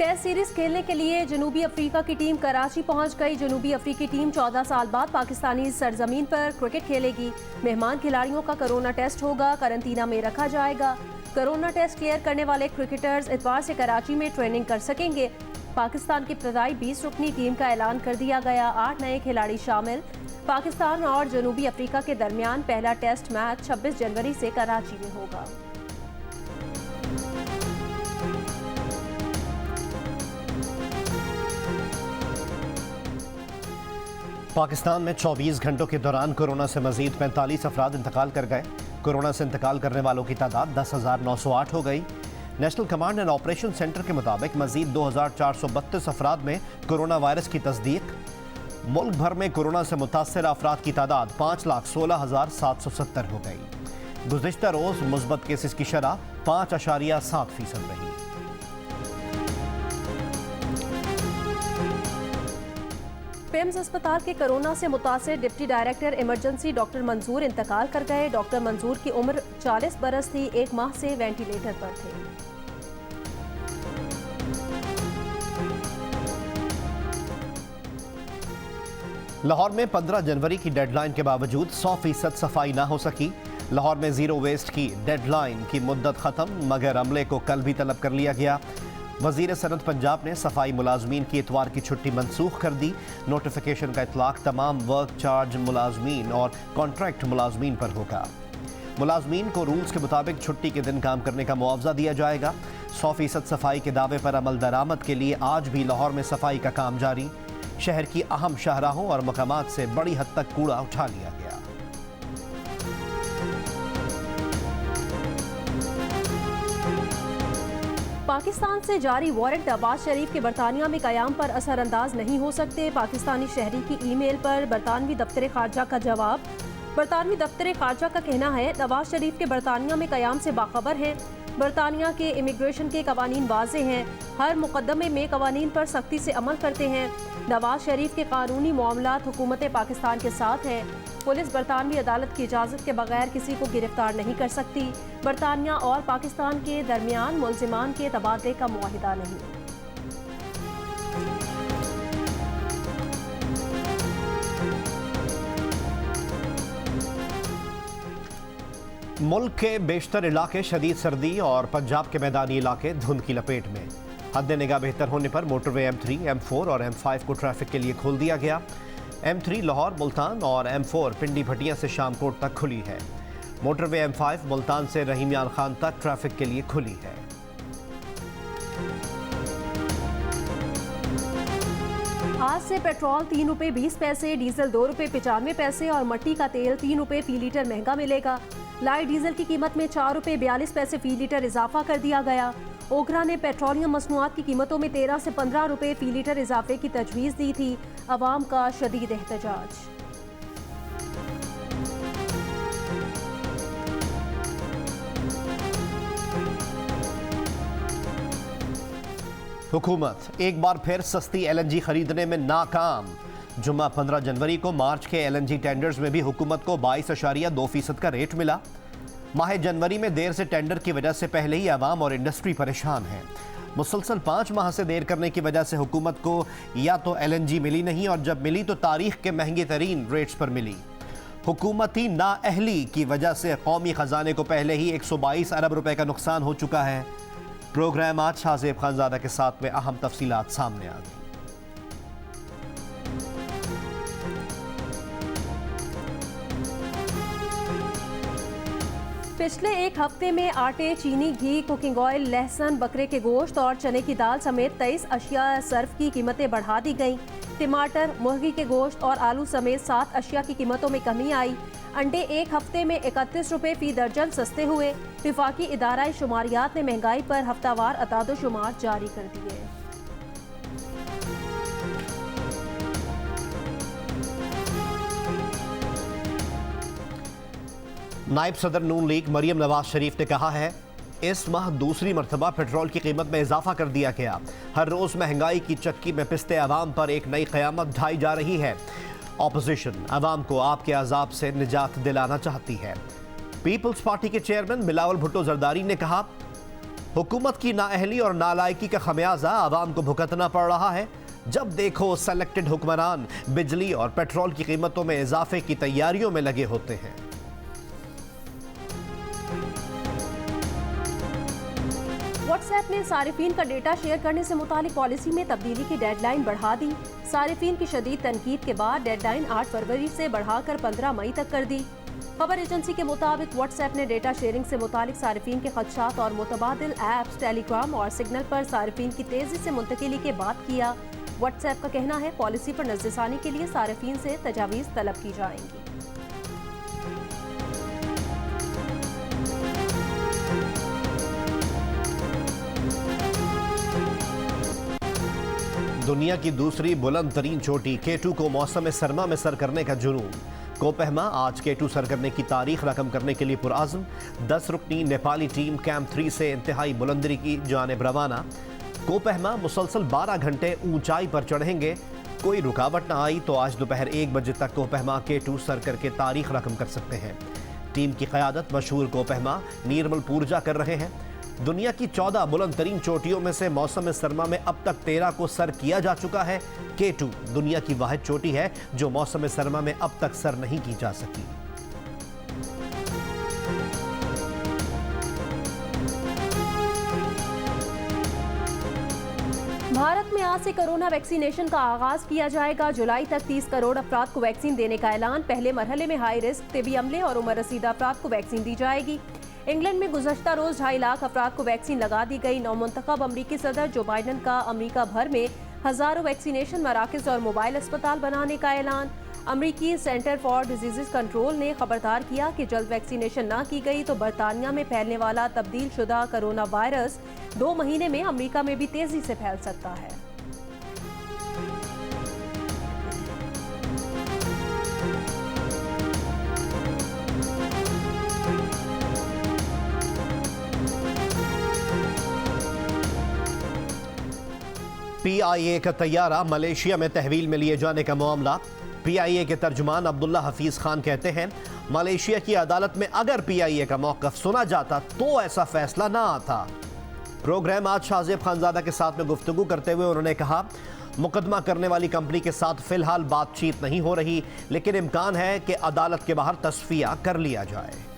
Test series खेलने के लिए जनूबी अफ्रीका की टीम कराची पहुंच गई। जनूबी अफ्रीकी टीम 14 साल बाद पाकिस्तानी सरजमीन पर क्रिकेट खेलेगी। मेहमान खिलाड़ियों का कोरोना टेस्ट होगा, करंतना में रखा जाएगा। कोरोना टेस्ट क्लियर करने वाले क्रिकेटर्स इतवार से कराची में ट्रेनिंग कर सकेंगे। पाकिस्तान की इब्तदाई 20 रुकनी टीम का ऐलान कर दिया गया, 8 नए खिलाड़ी शामिल। पाकिस्तान और जनूबी अफ्रीका के दरमियान पहला टेस्ट मैच 26 जनवरी से कराची में होगा। पाकिस्तान में 24 घंटों के दौरान कोरोना से मजीद 45 अफराद इंतकाल कर गए। कोरोना से इंतकाल करने वालों की तादाद 10,908 हो गई। National command and operation centre के मुताबिक मजीद 2,432 अफराद में कोरोना वायरस की तस्दीक। मुल्क भर में कोरोना से मुतासर अफराद की तादाद 5,16,770 हो गई। गुज़िश्ता रोज़ मुस्बत केसेस की शरह 5.7% रही। पिम्स अस्पताल के कोरोना से मुतासिर डिप्टी डायरेक्टर इमरजेंसी डॉक्टर मंजूर इंतकाल कर गए। डॉक्टर मंजूर की उम्र 40 बरस थी, 1 माह से वेंटिलेटर पर थे। लाहौर में 15 जनवरी की डेडलाइन के बावजूद 100% सफाई ना हो सकी। लाहौर में जीरो वेस्ट की डेडलाइन की मुद्दत ख़त्म, मगर अमले को कल भी तलब कर लिया गया। वज़ीर सनत पंजाब ने सफाई मुलाजमीन की इतवार की छुट्टी मनसूख कर दी। नोटिफिकेशन का इतलाक तमाम वर्क चार्ज मुलाजमीन और कॉन्ट्रैक्ट मुलाजमीन पर होगा। मुलाजमीन को रूल्स के मुताबिक छुट्टी के दिन काम करने का मुआवजा दिया जाएगा। 100% सफाई के दावे पर अमल दरामद के लिए आज भी लाहौर में सफाई का काम जारी। शहर की अहम शाहराहों और मकामात से बड़ी हद तक कूड़ा उठा लिया गया। पाकिस्तान से जारी वारंट नवाज शरीफ के बरतानिया में कयाम पर असरअंदाज नहीं हो सकते। पाकिस्तानी शहरी की ईमेल पर बरतानवी दफ्तर खारजा का जवाब। बरतानवी दफ्तर खारजा का कहना है नवाज शरीफ के बरतानिया में कयाम से बाखबर हैं। बरतानिया के इमिग्रेशन के कवानीन वाज़ेह हैं, हर मुकदमे में कवानीन पर सख्ती से अमल करते हैं। नवाज शरीफ के कानूनी मामलात हुकूमत पाकिस्तान के साथ हैं। पुलिस बरतानवी अदालत की इजाज़त के बगैर किसी को गिरफ्तार नहीं कर सकती। बरतानिया और पाकिस्तान के दरमियान मुल्ज़िमान के तबादले का मुआहिदा नहीं। मुल्क के बेशतर इलाके शदीद सर्दी और पंजाब के मैदानी इलाके धुंध की लपेट में। हद निगाह बेहतर होने पर मोटरवे M3, M4 और M5 को ट्रैफिक के लिए खोल दिया गया। M3 लाहौर मुल्तान और M4 पिंडी भटिया से शामकोट तक खुली है। मोटरवे M5 मुल्तान से रहीम यार खान तक ट्रैफिक के लिए खुली है। आज से पेट्रोल 3 रुपये 20 पैसे, डीजल 2 रुपये 95 पैसे और मट्टी का तेल 3 रुपये फी लीटर महंगा मिलेगा। लाइट डीजल की कीमत में 4 रुपये 42 पैसे फी लीटर इजाफा कर दिया गया। ओखरा ने पेट्रोलियम मसनूआत की कीमतों में 13 से 15 रुपये फी लीटर इजाफे की तजवीज़ दी थी। अवाम का शदीद एहतजाज। हुकूमत एक बार फिर सस्ती LNG खरीदने में नाकाम। जुम्मा 15 जनवरी को मार्च के LNG टेंडर्स में भी हुकूमत को 22.2% का रेट मिला। माह जनवरी में देर से टेंडर की वजह से पहले ही आवाम और इंडस्ट्री परेशान है। मुसलसल 5 माह से देर करने की वजह से हुकूमत को या तो LNG मिली नहीं और जब मिली तो तारीख के महंगे तरीन रेट्स पर मिली। हुकूमती नाअहली की वजह से कौमी खजाने को पहले ही 122 अरब रुपए का नुकसान हो चुका है। प्रोग्राम आज शाहजेब खानजादा के साथ में अहम तफसीलात सामने आ गई। पिछले एक हफ्ते में आटे, चीनी, घी, कुकिंग ऑयल, लहसुन, बकरे के गोश्त और चने की दाल समेत 23 अशिया सर्फ की कीमतें बढ़ा दी गईं। टमाटर, मुर्गी के गोश्त और आलू समेत 7 अशिया की कीमतों में कमी आई। अंडे एक हफ्ते में 31 रुपये फी दर्जन सस्ते हुए। विफाकी इदारा शुमारियात ने महंगाई पर हफ्तावार अतादोशुमार जारी कर दिए। नायब सदर नून लीग मरियम नवाज शरीफ ने कहा है इस माह दूसरी मरतबा पेट्रोल की कीमत में इजाफा कर दिया गया। हर रोज महंगाई की चक्की में पिसते आवाम पर एक नई क़यामत ढाई जा रही है। ऑपोजिशन आवाम को आपके अजाब से निजात दिलाना चाहती है। पीपल्स पार्टी के चेयरमैन बिलावल भुट्टो जरदारी ने कहा हुकूमत की नाअहली और नालायकी का खमियाजा आवाम को भुगतना पड़ रहा है। जब देखो सेलेक्टेड हुक्मरान बिजली और पेट्रोल की कीमतों में इजाफे की तैयारियों में लगे होते हैं। व्हाट्सएप ने सारिफीन का डेटा शेयर करने से मुतालिक पॉलिसी में तब्दीली की डेडलाइन बढ़ा दी। सारिफीन की शदीद तनकीद के बाद डेडलाइन 8 फरवरी से बढ़ाकर 15 मई तक कर दी। खबर एजेंसी के मुताबिक व्हाट्सएप ने डेटा शेयरिंग से मुतालिक सारिफीन के खदशात और मुतबादिल ऐप्स टेलीग्राम और सिग्नल पर सारिफीन की तेजी से मुंतकिली के बाद किया। व्हाट्सएप का कहना है पॉलिसी पर नजरसानी के लिए सारिफीन से तजावीज़ तलब की जाएंगी। दुनिया की दूसरी बुलंद तरीन चोटी K2 को मौसम सरमा में सर करने का जुनून। कोपहमा आज K2 सर करने की तारीख रकम करने के लिए पुरआज़म। 10 रुकनी नेपाली टीम कैंप 3 से इंतहाई बुलंदी की जानिब रवाना। कोपहमा मुसलसल 12 घंटे ऊंचाई पर चढ़ेंगे। कोई रुकावट न आई तो आज दोपहर 1 बजे तक कोपहमा K2 सर करके तारीख रकम कर सकते हैं। टीम की क़यादत मशहूर कोपहमा नीरमल पूर्जा कर रहे हैं। दुनिया की 14 बुलंद तरीन चोटियों में से मौसम सरमा में अब तक 13 को सर किया जा चुका है। K2 दुनिया की वाहिद चोटी है जो मौसम सरमा में अब तक सर नहीं की जा सकी। भारत में आज से कोरोना वैक्सीनेशन का आगाज किया जाएगा। जुलाई तक 30 करोड़ अफराद को वैक्सीन देने का ऐलान। पहले मरहले में हाई रिस्क, तिबी अमले और उम्र रसीदा अफराद को वैक्सीन दी जाएगी। इंग्लैंड में गुज़श्ता रोज 2.5 लाख अफराद को वैक्सीन लगा दी गई। नौमुंतखब अमरीकी सदर जो बाइडन का अमरीका भर में हजारों वैक्सीनेशन मराकज़ और मोबाइल अस्पताल बनाने का ऐलान। अमरीकी सेंटर फॉर डिजीज़ कंट्रोल ने खबरदार किया कि जल्द वैक्सीनेशन ना की गई तो बरतानिया में फैलने वाला तब्दील शुदा कोरोना वायरस 2 महीने में अमरीका में भी तेजी से फैल सकता है। PIA का तैयारा मलेशिया में तहवील में लिए जाने का मामला। PIA के तर्जुमान अब्दुल्ला हफीज खान कहते हैं मलेशिया की अदालत में अगर PIA का मौक़िफ़ सुना जाता तो ऐसा फैसला ना आता। प्रोग्राम आज शाहजेब खानजादा के साथ में गुफ्तगू करते हुए उन्होंने कहा मुकदमा करने वाली कंपनी के साथ फिलहाल बातचीत नहीं हो रही, लेकिन इम्कान है कि अदालत के बाहर तस्फिया कर लिया जाए।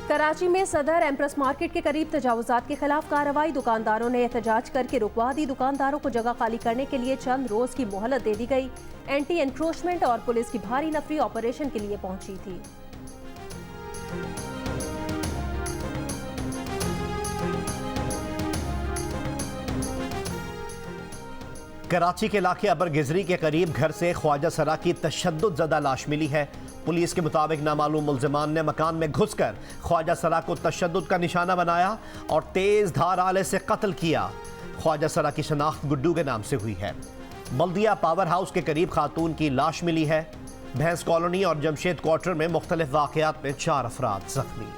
कराची में सदर एम्प्रेस मार्केट के करीब तजावुजात के खिलाफ कार्रवाई। दुकानदारों ने एहतजाज करके रुकवा दी। दुकानदारों को जगह खाली करने के लिए चंद रोज की मोहलत दे दी गई। एंटी एनक्रोचमेंट और पुलिस की भारी नफरी ऑपरेशन के लिए पहुंची थी। कराची के इलाके अबर गिजरी के करीब घर से ख्वाजा सरा की तशद्दुद ज़दा लाश मिली है। पुलिस के मुताबिक नामालूम मुल्ज़िमान ने मकान में घुसकर ख्वाजा सरा को तशद्दुद का निशाना बनाया और तेज़ धार आले से कत्ल किया। ख्वाजा सरा की शनाख्त गुड्डू के नाम से हुई है। बल्दिया पावर हाउस के करीब खातून की लाश मिली है। भैंस कॉलोनी और जमशेद क्वार्टर में मुख्तलिफ वाक़यात में 4 अफराद जख्मी।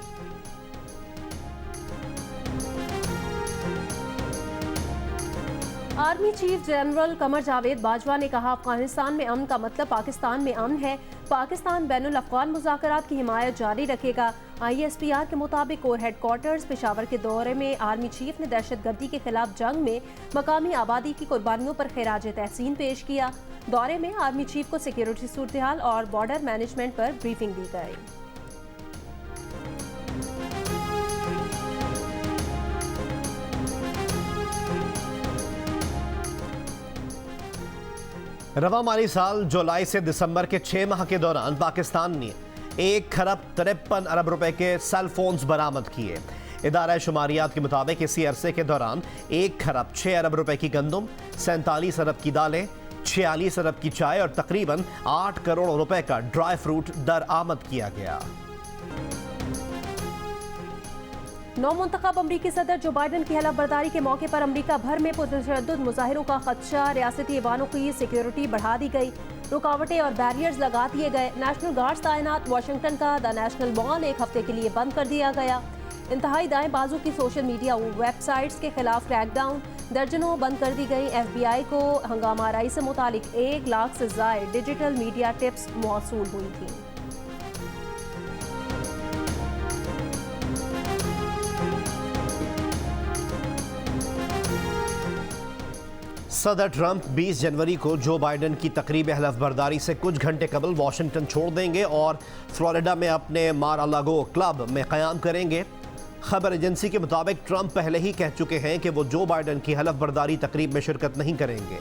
Army chief general Qamar Javed Bajwa ने कहा अफगानिस्तान में अमन का मतलब पाकिस्तान में अमन है। पाकिस्तान बैनुल अफ़गान मुज़ाकरात की हिमायत जारी रखेगा। ISPR के मुताबिक कोर हेडक्वार्टर्स पेशावर के दौरे में आर्मी चीफ ने दहशतगर्दी के खिलाफ जंग में मकामी आबादी की कुर्बानियों पर खिराज तहसीन पेश किया। दौरे में आर्मी चीफ को सिक्योरिटी सूरत-ए-हाल और बॉर्डर मैनेजमेंट पर ब्रीफिंग दी गई। रवा माली साल जुलाई से दिसंबर के 6 माह के दौरान पाकिस्तान ने 1 खरब 53 अरब रुपए के सेल फोन्स बरामद किए। इदारा शुमारियात के मुताबिक इसी अरसे के दौरान 1 खरब 6 अरब रुपए की गंदम, 47 अरब की दालें, 46 अरब की चाय और तकरीबन 8 करोड़ रुपए का ड्राई फ्रूट दरआमद किया गया। नौमुंतखब अमरीकी सदर जो बाइडन की हलफबर्दारी के मौके पर अमरीका भर में पुरतशद्दुद मुजाहिरों का खदशा। रियासती ऐवानों की सिक्योरिटी बढ़ा दी गई। रुकावटें और बैरियर्स लगा दिए गए। नेशनल गार्ड्स तैनात। वाशिंगटन का द नेशनल मॉल 1 हफ्ते के लिए बंद कर दिया गया। इंतहाई दाएं बाजू की सोशल मीडिया वेबसाइट्स के खिलाफ क्रैकडाउन। दर्जनों बंद कर दी गई। FBI को हंगामा आराई से मुतालिक 1 लाख से ज़ायद डिजिटल मीडिया टिप्स मौसूल हुई थी। सदर ट्रंप 20 जनवरी को जो बाइडन की तकरीब हलफ बर्दारी से कुछ घंटे कबल वाशिंगटन छोड़ देंगे और फ्लोरिडा में अपने मार-अ-लागो क्लब में क़याम करेंगे। खबर एजेंसी के मुताबिक ट्रंप पहले ही कह चुके हैं कि वो जो बाइडन की हलफ बर्दारी तकरीब में शिरकत नहीं करेंगे।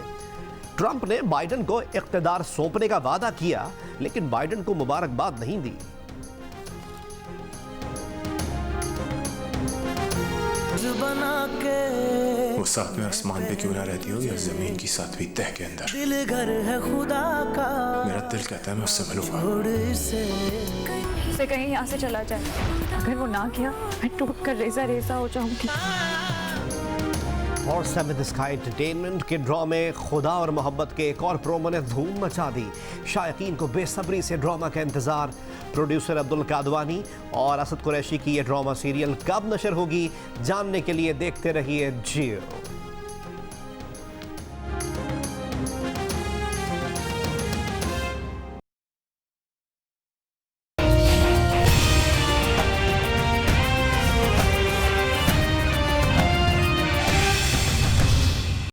ट्रंप ने बाइडन को इख्तिदार सौंपने का वादा किया, लेकिन बाइडन को मुबारकबाद नहीं दी। वो सातवें आसमान पे क्यों ना रहती हो या जमीन की सातवीं तह के अंदर। दिल घर है खुदा का, मेरा दिल कहता है मैं उससे मिलूं। उसे कहीं यहाँ से चला जाए, अगर वो ना किया मैं टूट कर रेजा रेजा हो जाऊंगी। और सेवंथ स्काई एंटरटेनमेंट के ड्रामे खुदा और मोहब्बत के एक और प्रोमो ने धूम मचा दी। शायकीन को बेसब्री से ड्रामा का इंतजार। प्रोड्यूसर अब्दुल कादवानी और असद कुरैशी की ये ड्रामा सीरियल कब नशर होगी, जानने के लिए देखते रहिए जियो।